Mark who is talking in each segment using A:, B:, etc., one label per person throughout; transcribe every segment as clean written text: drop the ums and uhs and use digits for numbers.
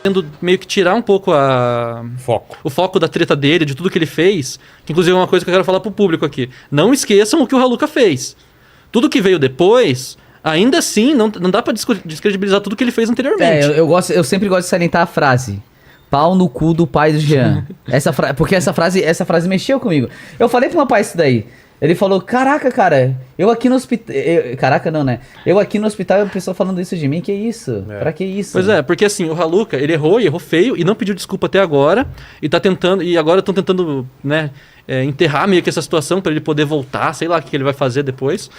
A: tendo meio que tirar um pouco o foco da treta dele, de tudo que ele fez, que inclusive é uma coisa que eu quero falar pro público aqui. Não esqueçam o que o Raluca fez. Tudo que veio depois, ainda assim, não dá pra descredibilizar tudo que ele fez anteriormente.
B: Eu sempre gosto de salientar a frase. Pau no cu do pai do Jean. Porque essa frase mexeu comigo. Eu falei pro meu pai isso daí. Ele falou, caraca, cara, eu aqui no hospital... Caraca, não, né? Eu aqui no hospital e a pessoa falando isso de mim, que isso? Pra que isso?
A: Pois é, porque assim, o Raluca, ele errou feio e não pediu desculpa até agora. E tá tentando... E agora estão tentando, né, enterrar meio que essa situação pra ele poder voltar, sei lá o que ele vai fazer depois.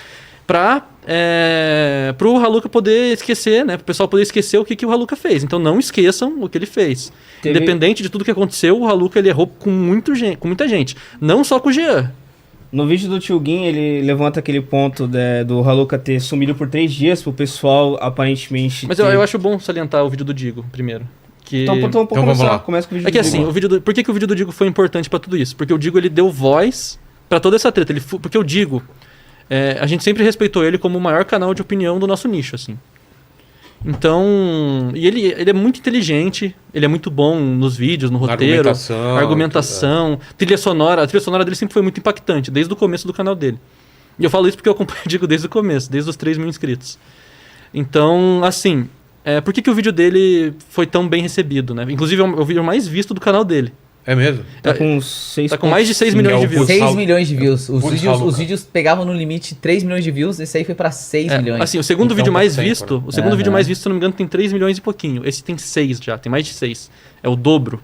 A: Pro Raluca poder esquecer, né? Pro pessoal poder esquecer o que o Raluca fez. Então não esqueçam o que ele fez. Independente de tudo que aconteceu, o Raluca, ele errou com muita gente. Não só com o Jean.
C: No vídeo do Tio Gui, ele levanta aquele ponto do Raluca ter sumido por 3 dias pro pessoal aparentemente...
A: Mas eu acho bom salientar o vídeo do Digo primeiro.
C: Então começa com o vídeo do Digo.
A: É que assim, por que o vídeo do Digo foi importante pra tudo isso? Porque o Digo, ele deu voz pra toda essa treta. Porque o Digo, a gente sempre respeitou ele como o maior canal de opinião do nosso nicho, assim. Então, e ele é muito inteligente, ele é muito bom nos vídeos, no roteiro, argumentação, trilha sonora. A trilha sonora dele sempre foi muito impactante, desde o começo do canal dele. E eu falo isso porque eu acompanho o Digo desde o começo, desde os 3 mil inscritos. Então, assim, por que o vídeo dele foi tão bem recebido, né? Inclusive é o vídeo mais visto do canal dele.
D: É mesmo?
C: Tá com
A: mais de 6 milhões de views.
B: 6 milhões de views. Os vídeos pegavam no limite 3 milhões de views, esse aí foi pra 6 milhões.
A: Assim, o segundo vídeo mais visto, vídeo mais visto, se não me engano, tem 3 milhões e pouquinho. Esse tem 6 já, tem mais de 6. É o dobro.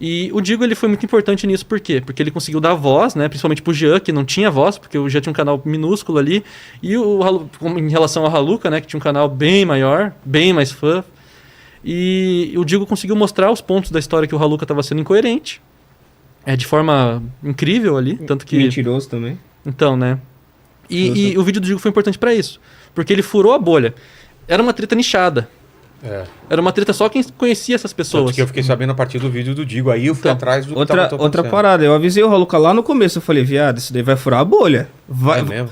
A: E o Digo, ele foi muito importante nisso, por quê? Porque ele conseguiu dar voz, né? Principalmente pro Jean, que não tinha voz, porque o Jean tinha um canal minúsculo ali. E em relação ao Raluca, né? Que tinha um canal bem maior, bem mais fã. E o Digo conseguiu mostrar os pontos da história que o Raluca estava sendo incoerente. De forma incrível ali. Tanto que...
C: Mentiroso também.
A: Então, né? E o vídeo do Digo foi importante para isso. Porque ele furou a bolha. Era uma treta nichada. Era uma treta só quem conhecia essas pessoas.
D: Tanto que eu fiquei sabendo a partir do vídeo do Digo. Aí eu fui atrás do
C: outra parada. Eu avisei o Raluca lá no começo. Eu falei, viado, isso daí vai furar a bolha. Vai mesmo?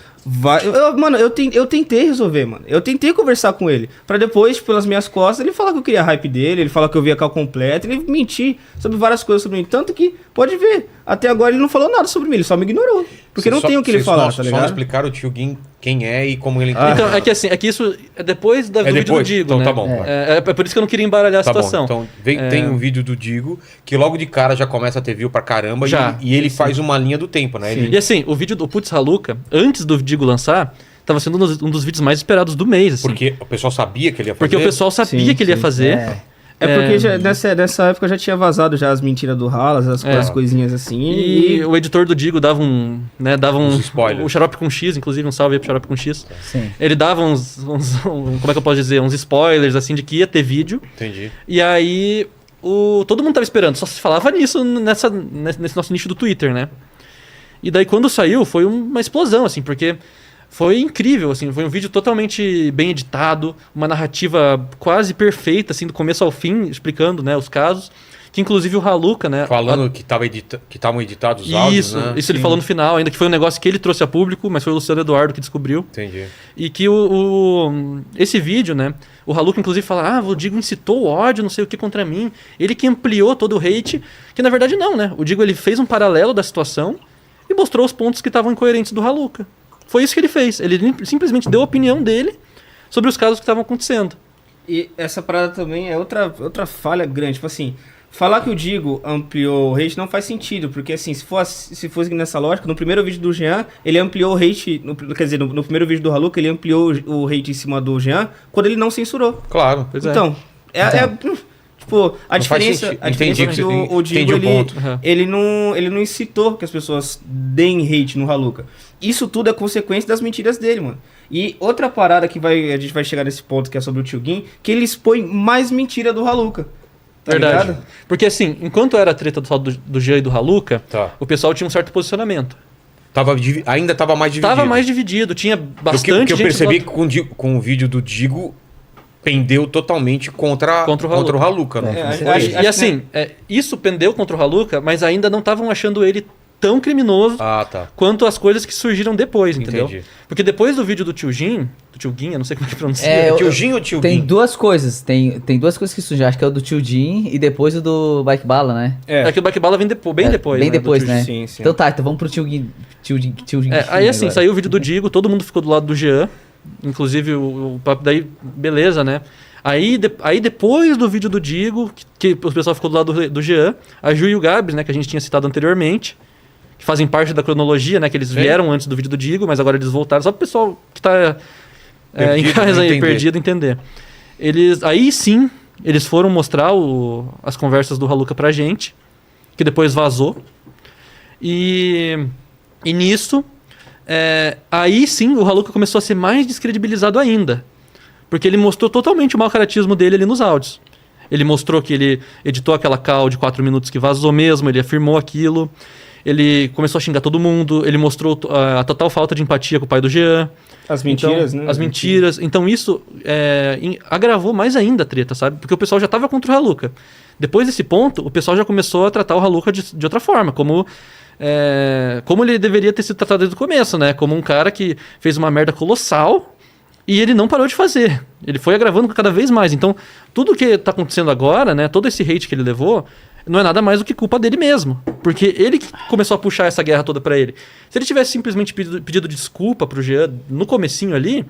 C: Mano, eu tentei resolver, mano. Eu tentei conversar com ele. Pra depois, pelas minhas costas, ele falar que eu queria a hype dele. Ele falar que eu via cal completo. Ele mentir sobre várias coisas sobre mim. Tanto que, pode ver, até agora ele não falou nada sobre mim. Ele só me ignorou. Porque não tem o que ele falar, tá ligado?
D: Só não explicaram o Tio Gui quem é e como ele entende.
A: Então, é que isso é depois do vídeo do Digo,
D: então,
A: né?
D: Tá bom.
A: É por isso que eu não queria embaralhar a situação.
D: Bom. Então, tem um vídeo do Digo que logo de cara já começa a ter view pra caramba. E ele faz uma linha do tempo, né?
A: E assim, o vídeo do Putz Raluca, antes do Digo lançar, tava sendo um dos vídeos mais esperados do mês, assim.
D: Porque o pessoal sabia que ele ia fazer?
A: Porque o pessoal sabia que ele ia fazer.
C: Porque já, nessa época já tinha vazado já as mentiras do Ralas, as coisinhas assim.
A: E o editor do Digo dava uns
D: spoilers.
A: O Xarope com X, inclusive, um salve aí pro Xarope com X.
B: Sim.
A: Ele dava como é que eu posso dizer? Uns spoilers, assim, de que ia ter vídeo.
D: Entendi.
A: E aí, todo mundo tava esperando. Só se falava nisso nesse nosso nicho do Twitter, né? E daí, quando saiu, foi uma explosão, assim, porque... Foi incrível, assim, foi um vídeo totalmente bem editado, uma narrativa quase perfeita, assim, do começo ao fim, explicando, né, os casos, que inclusive o Raluca, né...
D: Falando que estavam editados os áudios, né?
A: Isso ele falou no final, ainda que foi um negócio que ele trouxe a público, mas foi o Luciano Eduardo que descobriu.
D: Entendi.
A: E que esse vídeo, né, o Raluca inclusive fala, o Digo incitou o ódio, não sei o que contra mim, ele que ampliou todo o hate, que na verdade não, né, o Digo ele fez um paralelo da situação e mostrou os pontos que estavam incoerentes do Raluca. Foi isso que ele fez. Ele simplesmente deu a opinião dele sobre os casos que estavam acontecendo.
C: E essa parada também é outra falha grande. Tipo assim, falar que o Digo ampliou o hate não faz sentido. Porque assim, se fosse nessa lógica, no primeiro vídeo do Jean, ele ampliou o hate... Quer dizer, no primeiro vídeo do Raluca, ele ampliou o hate em cima do Jean quando ele não censurou.
D: Claro.
A: Pois
C: então, tipo, a diferença é que o Digo, ele não incitou que as pessoas deem hate no Raluca. Isso tudo é consequência das mentiras dele, mano. E outra parada que a gente vai chegar nesse ponto, que é sobre o Tio Gui, que ele expõe mais mentira do Raluca. Tá
A: Verdade.
C: ligado?
A: Porque assim, enquanto era a treta do Jean e do Raluca, o pessoal tinha um certo posicionamento.
D: Ainda tava mais dividido.
A: Tava mais dividido, tinha bastante gente...
D: O que eu percebi que com o vídeo do Digo... pendeu totalmente contra o Raluca, né?
A: E assim, isso pendeu contra o Raluca, mas ainda não estavam achando ele tão criminoso
D: tá.
A: quanto as coisas que surgiram depois, entendeu?
D: Entendi.
A: Porque depois do vídeo do Tio Guinha, não sei como é que pronuncia.
D: Tio Jin ou Tio
B: Tem
D: Guin?
B: duas coisas. Tem duas coisas que surgiram. Acho que é o do Tio Jin e depois o do Bike Bala, né?
A: É que o Bike Bala vem depois, bem depois.
B: Bem
A: né, do
B: depois,
A: Tio
B: né?
C: Sim, sim.
B: Então tá, então vamos pro Tio Jin.
A: Aí assim,
B: agora.
A: saiu o vídeo do Digo, todo mundo ficou do lado do Jean. Inclusive o papo daí, beleza, né? Aí depois do vídeo do Digo, que o pessoal ficou do lado do Jean, a Ju e o Gabs, né, que a gente tinha citado anteriormente, que fazem parte da cronologia, né? Que eles vieram antes do vídeo do Digo, mas agora eles voltaram. Só pro pessoal que tá em casa aí, perdido, entender. Aí sim, eles foram mostrar as conversas do Raluca pra gente, que depois vazou. E nisso, aí sim o Raluca começou a ser mais descredibilizado ainda. Porque ele mostrou totalmente o mau caratismo dele ali nos áudios. Ele mostrou que ele editou aquela call de 4 minutos que vazou mesmo, ele afirmou aquilo. Ele começou a xingar todo mundo, ele mostrou a total falta de empatia com o pai do Jean.
C: As mentiras, né?
A: As mentiras. Então isso agravou mais ainda a treta, sabe? Porque o pessoal já tava contra o Raluca. Depois desse ponto, o pessoal já começou a tratar o Raluca de outra forma, como ele deveria ter sido tratado desde o começo, né? Como um cara que fez uma merda colossal e ele não parou de fazer. Ele foi agravando cada vez mais. Então, tudo que tá acontecendo agora, né? Todo esse hate que ele levou, não é nada mais do que culpa dele mesmo. Porque ele que começou a puxar essa guerra toda pra ele. Se ele tivesse simplesmente pedido desculpa pro Jean no comecinho ali,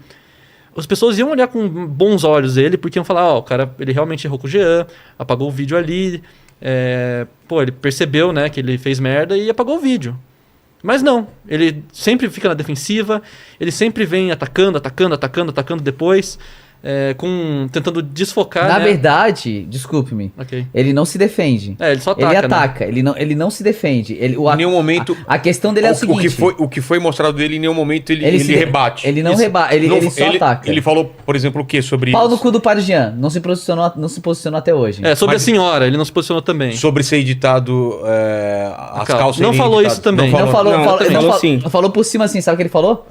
A: as pessoas iam olhar com bons olhos ele, porque iam falar, o cara, ele realmente errou com o Jean, apagou o vídeo ali, ele percebeu, né, que ele fez merda e apagou o vídeo. Mas não, ele sempre fica na defensiva, ele sempre vem atacando depois, tentando desfocar.
B: Na verdade, desculpe-me, ele não se defende.
A: Ele só ataca.
B: Ele ataca, né? ele não se defende.
D: Em nenhum momento.
B: A questão dele é o seguinte:
D: o que foi mostrado dele, em nenhum momento ele rebate.
B: Ele não rebate, ele só ataca.
D: Ele falou, por exemplo, o que sobre
B: Pau no cu do pai do Jean. Não se posicionou até hoje.
A: Sobre a senhora, ele não se posicionou também.
D: Sobre ser editado as calças.
A: Não falou isso também.
B: Não falou
C: sim.
B: Falou por cima assim, sabe o que ele falou?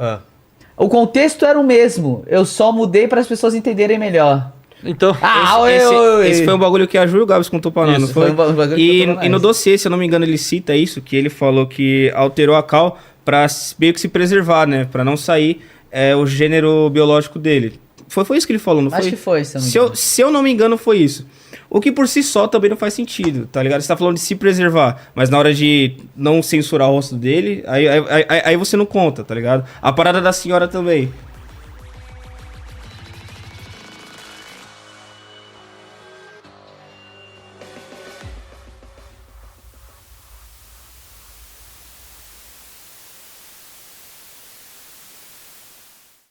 B: O contexto era o mesmo, eu só mudei para as pessoas entenderem melhor.
A: Então,
C: esse foi um bagulho que a Ju e o Gabs contou pra nós, não foi? E no dossiê, se eu não me engano, ele cita isso, que ele falou que alterou a cal pra meio que se preservar, né? Pra não sair o gênero biológico dele. Foi isso que ele falou, não foi?
B: Acho que foi,
C: se eu não me engano, foi isso. O que por si só também não faz sentido, tá ligado? Você tá falando de se preservar, mas na hora de não censurar o rosto dele, aí você não conta, tá ligado? A parada da senhora também.